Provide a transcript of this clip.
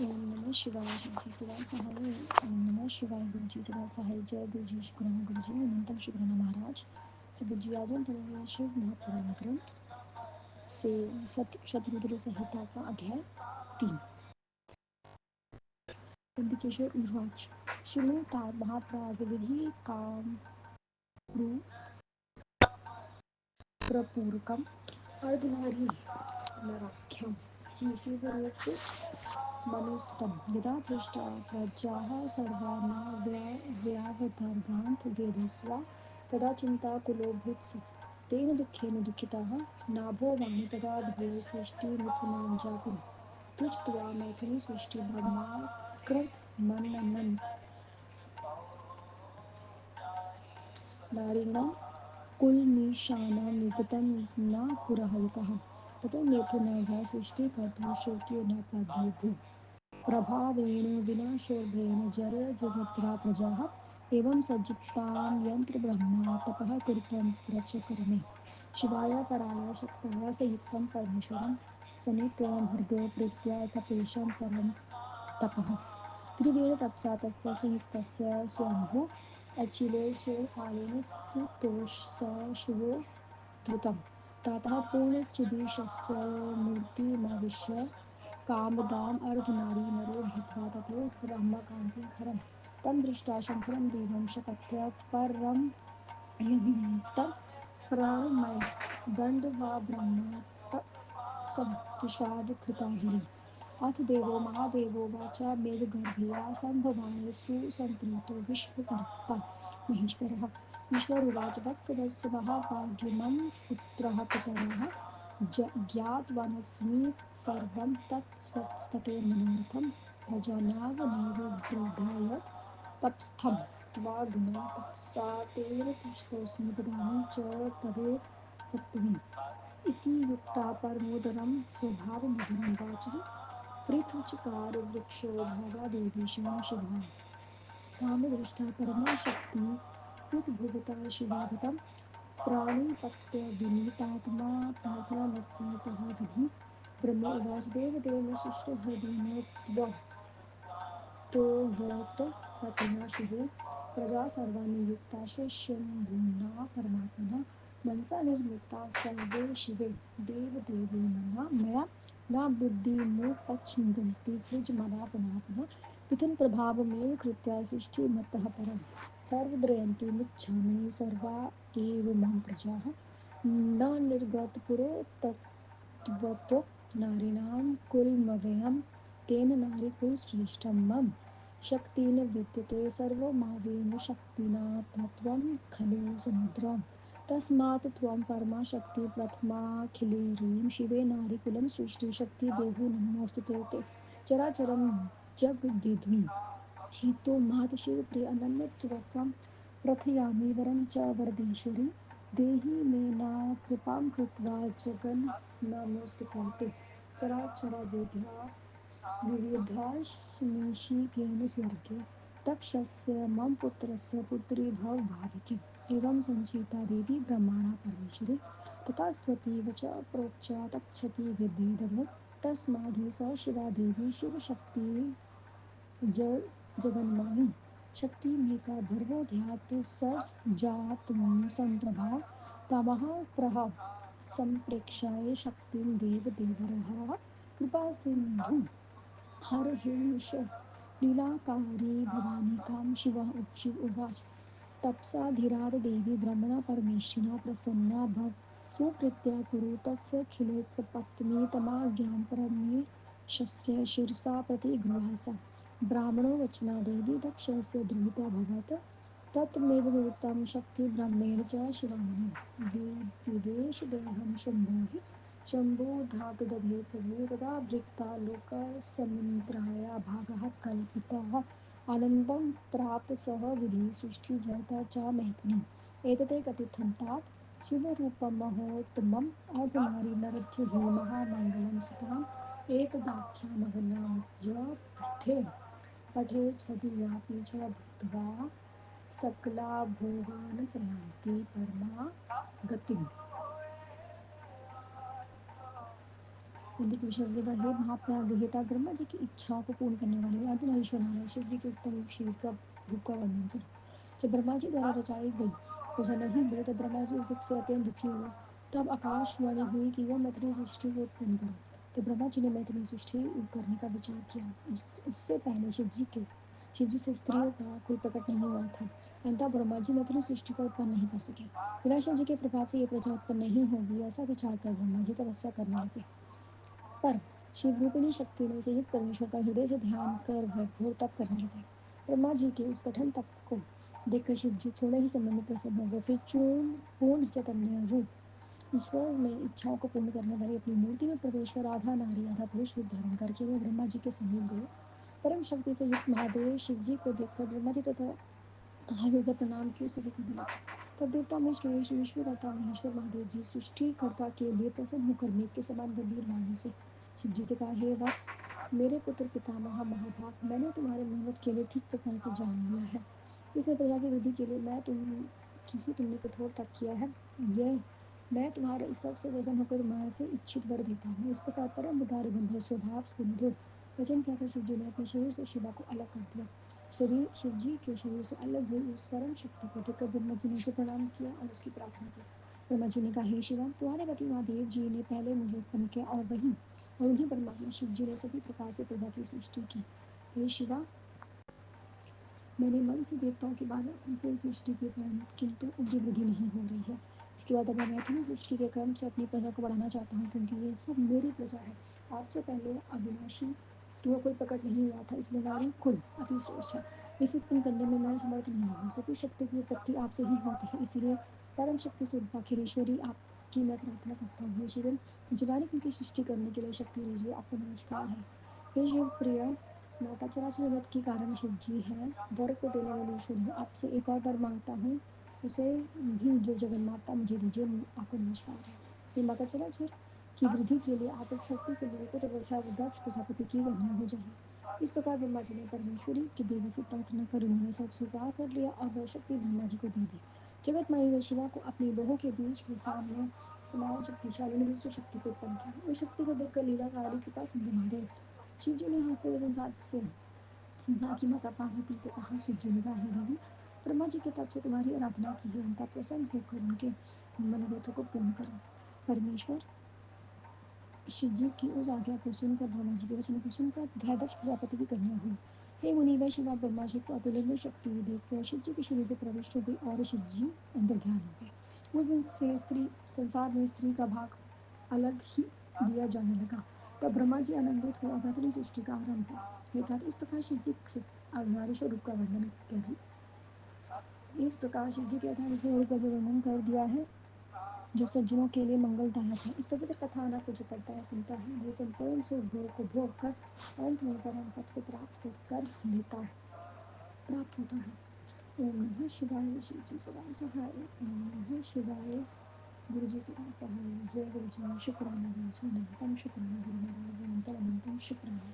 ओम नमः शिवाय गुरु जी सदा सहाय। ओम नमः शिवाय गुरु जी सदा सहाय। जय गुरु जी, शुक्राना गुरु जी, अनंतम शुक्राना महाराज। सभी जी आज हम पढ़ेंगे शिव महापुराण ग्रंथ से सत शत्रुद्र संहिता का अध्याय 3। नंदिकेश्वर उवाच शृणु तात महाप्राग विधि काम प्रपूरकम् अर्धनारी नराख्यं हि शिवरूप मनुस्तुतं यदा दृष्टा प्रजाः सर्वा न व्यावदर्गान्त वेदस्वा तदा चिन्ताकुलोऽभूत् स तेन दुःखेन दुःखिताः नाभो वाणि तदा ध्येयसृष्टिमिथुनाञ्जापुः तुष्ट्वा मैथिली सृष्टि ब्रह्माकृत मननन्त नारीणां कुलमीशानं निगतं न पुरहयतः ततो मैथुनाजा सृष्टिकर्तुः शोके न पद्युः प्रभावेण विनाशोर्भेण जरयजमित्रा प्रजाः एवं सज्जितां यन्त्रब्रह्मा तपः कुरुतं प्रचकर्मे शिवाय पराय शक्ताय संयुक्तं परमेश्वरं सनित्यं भर्गप्रीत्या तपेशं परं तपः त्रिवेण तपसा तस्य संयुक्तस्य स्वयंभू अचिलेशकालेन सुतोषशुवो धृतं ततः पूर्णचिदीशस्य मूर्तिमाविश्य कामदाम् अर्धनारी नरो भूत्वा ततो ब्रह्मकान्तिं खरं तं दृष्ट्वा शङ्करं देवं शपथ्य परं यदुतं प्राणमय दण्डवा ब्रह्म सन्तुषादकृताञ्जलिः अथ देवो महादेवो वाचा मेघगर्भया सम्भवाय सुसम्प्रीतो विश्वकर्ता महेश्वरः ईश्वरुवाच वत्स वत्स महाभाग्यमं पुत्रः पितरः ज्ञातवानस्मि सर्वं तत्स्वस्ततेर्मनोरथं प्रजानावनेव वृद्धायत् तपस्थं त्वाग्नो तपसा तेन तुष्टोऽस्मि ददामि च तवे सप्तमी इति युक्ता परमोदरं स्वभावमधुरं वाचः पृथुचकार वृक्षो भोगादेवीशं शिवा तामदृष्टा परमा शक्ति कृतभुवता शिवागतं प्राणिपत्यविनीतात्मा प्रार्थनामस्यतः विधि ब्रह्म उवाच देवदेव सुष्ठुहृदेन त्ववोक्तपतिना शिवे प्रजा सर्वा नियुक्ता शम्भुना परमात्मना मनसा निर्मिता सर्वे शिवे देवदेवे मया न बुद्धिमुपचिन्तन्ति सृज मदा पुनः पुनः मिथुन प्रभावमेव कृत्या सृष्टिमतः परं सर्वद्रयन्तीमिच्छामि सर्वा एव मम प्रजाः न निर्गतपुरो तत्त्वतो नारीणां कुलमव्ययं तेन नारीकुलश्रेष्ठं मम शक्तिन विद्यते सर्वमावेन शक्तिना त्वं खलु समुद्रम् तस्मात् त्वं परमा शक्ति प्रथमाखिलेरीं शिवे नारीकुलं सृष्टिशक्ति देहु नमोऽस्तु ते चराचरं जगदिद्मि हितो महर्षिप्रिय अनन्यत्वं प्रार्थयामि वरं च वरदेश्वरि देहि मे कृपां कृत्वा जगन्नमोऽस्तु ते चराचरवेद्या विविधाश्मीशिकेन स्वर्गे तक्षस्य मम पुत्रस्य पुत्री भव भाविके एवं सञ्चिता देवी ब्रह्मणा परमेश्वरी तथा स्तुतिव च प्रोच्चा तक्षति विद्ये दधौ तस्माद्धि स शिवा देवी शिवशक्ति जगन्माहि शक्तिमेका भर्गोऽध्यात् सर्वजातं सम्प्रभा तमः प्रभा सम्प्रेक्षाय शक्तिं देवदेवरः कृपासिन्धुं हर हेष लीलाकारी भवानी काम शिव उवाच तपसा धीराद देवी ब्रह्मणा परमेष्ठिना प्रसन्ना भव सुकृत्या कुरु तस्यखिलत्सपत्नी तमाज्ञां परमेशस्य शिरसा प्रतिगृहा सा ब्राह्मणो वचनादेवी दक्षस्य द्रुहिताभवत् तत्मेव मुहूर्तं शक्तिब्रह्मेण च शिवामुने विवेश देहं शम्भो हि शम्भोधात् दधे प्रभु तदा भृक्ता लोकसमुद्राय भागः कल्पितः आनन्दं प्राप सह विधि सृष्टिजनता च मैथुनी एतते कथितन्तात् शिवरूपमहोत्तमम् अर्धनारी नरध्यो हि महामङ्गलं सताम् एतदाख्यामगनामुज्य पठे पठे सदीयापि च भुक्त्वा सकला भोगान् प्रयान्ति परमा गतिम् नंदी के विषय का हे महाप्राज्ञता ब्रह्मा जी की इच्छाओं को पूर्ण करने वाले अर्धनारीश्वर नारायण शिव जी के उत्तम शरीर का रूप का वर्णन करें। जब ब्रह्मा जी द्वारा रचाई गई प्रजा नहीं मिले तो ब्रह्मा जी उस दुख से अत्यंत दुखी हुए। तब आकाशवाणी हुई कि वह मैथिली सृष्टि को उत्पन्न करो। तो ब्रह्मा जी ने मैथिली सृष्टि करने का विचार किया। उससे पहले शिव जी से स्त्रियों का कोई प्रकट नहीं हुआ था। अतः ब्रह्मा जी मैथिली सृष्टि को उत्पन्न नहीं कर सके। बिना शिव जी के प्रभाव से यह प्रजा उत्पन्न नहीं होगी ऐसा विचार कर ब्रह्मा जी तपस्या करने लगे। पर शिव रूपिणी शक्ति ने संयुक्त परमेश्वर का हृदय से ध्यान कर वह घोर तप करने लगे। ब्रह्मा जी के उस कठिन तप को देखकर शिव जी थोड़े ही समय में प्रसन्न हो गए। फिर चूर्ण पूर्ण चैतन्य रूप ईश्वर ने इच्छाओं को पूर्ण करने वाली अपनी मूर्ति में प्रवेश कर आधा नारी आधा पुरुष रूप धारण करके वे ब्रह्मा जी के समीप गए। परम शक्ति से युक्त महादेव शिव जी को देखकर ब्रह्मा जी तथा कहा योगा प्रणाम की स्तुति करने लगे। तब देवता में श्रेष्ठ विश्वकर्ता महेश्वर महादेव जी सृष्टिकर्ता के लिए प्रसन्न होकर मेघ के समान गंभीर वाणी से शिव जी से कहा, हे वत्स, मेरे पुत्र पितामह महाभाग, मैंने तुम्हारे मेहनत के लिए ठीक प्रकार से जान लिया है। इसमें प्रजा की वृद्धि के लिए मैं तुम की ही तुमने कठोर तप किया है। यह मैं तुम्हारे इस तप से प्रसन्न होकर तुम्हारे से इच्छित वर देता हूँ। इस प्रकार परम उदार गंभीर स्वभाव से मधुर वचन कहकर शिव जी ने अपने शरीर से शिवा को अलग कर दिया। शरीर शिव जी के शरीर से अलग हुई उस परम शक्ति को देखकर ब्रह्मा जी ने उसे प्रणाम किया और उसकी प्रार्थना की। ब्रह्मा जी ने कहा, हे शिवा, तुम्हारे पति महादेव जी ने पहले मुझे उत्पन्न किया और उन्हीं परमात्मा शिव जी ने सभी प्रकार से प्रजा की सृष्टि की। हे शिवा, मैंने मन से देवताओं के बारे से सृष्टि की किंतु उनकी वृद्धि नहीं हो रही है। इसके बाद अब मैं मैथिली सृष्टि के क्रम से अपनी प्रजा को बढ़ाना चाहता हूँ क्योंकि ये सब मेरी प्रजा है। आपसे पहले अविनाशी स्त्रियों कोई प्रकट नहीं हुआ था, इसलिए नारी कुल अति श्रेष्ठ है। इसे उत्पन्न करने में मैं समर्थ नहीं हूँ। सभी शक्ति की उत्पत्ति आपसे ही होती है, इसीलिए परम शक्ति स्वरूप अखिलेश्वरी आपकी मैं प्रार्थना करता हूँ। हे शिव, मुझे बारी की सृष्टि करने के लिए शक्ति दीजिए। आपको नमस्कार है। हे शिव प्रिय माता, चराचर जगत की कारण शिव जी है, वर को देने वाली ईश्वरी हूँ। आपसे एक और वर मांगता हूँ, उसे भी जो जगन माता मुझे दीजिए। आपको नमस्कार है। ये माता चराचर की वृद्धि के लिए आप एक शक्ति से मेरे पुत्र दक्ष प्रजापति की कन्या हो जाइए। इस प्रकार ब्रह्मा जी ने परमेश्वरी की देवी से प्रार्थना कर उन्होंने सब स्वीकार कर लिया और वह शक्ति ब्रह्मा जी को दे दी। जगत माई व शिवा को अपनी बहू के बीच के सामने समान शक्तिशाली ने दूसरी शक्ति को उत्पन्न किया। उस शक्ति को देखकर लीलाकारी कृपा सिंधु महादेव शिव जी ने हंसते हुए संसार की माता पार्वती से कहा। शिव जी ने कहा, हे देवी, ब्रह्मा जी के तप से तुम्हारी आराधना की है, अंतः प्रसन्न होकर उनके मनोरथों को पूर्ण करो। परमेश्वर शिव जी की उस आज्ञा को सुनकर ब्रह्मा जी के वचनों को सुनकर वह दक्ष प्रजापति की कन्या हुई। हे मुनि, वह शिवा ब्रह्मा जी को अतुलनीय शक्ति देखकर शिव जी के शरीर से प्रविष्ट हो गई और शिव जी अंदर ध्यान हो गए। उस दिन से स्त्री संसार में स्त्री का भाग अलग ही दिया जाने लगा। तब ब्रह्मा जी आनंदित हुआ, मैथिली सृष्टि का आरंभ हुआ। अर्थात इस प्रकार शिव जी से अर्धनारीश्वर रूप का वर्णन कर इस प्रकार शिव जी के अर्धनारीश्वर रूप का जो वर्णन कर दिया है, जो सज्जनों के लिए मंगलदायक है। इस पवित्र कथानक को जो पढ़ता है सुनता है, वह संपूर्ण सुख भोग को भोग कर अंत में परम पद को प्राप्त होता है। ओम नमः शिवाय। शिव जी सदा सहाय। ओम नमः शिवाय। गुरु जी सदा सहाय। जय गुरु जी। शुक्राना गुरु जी। अनंतम शुक्राना गुरु महाराज। अनंतम अनंतम शुक्राना।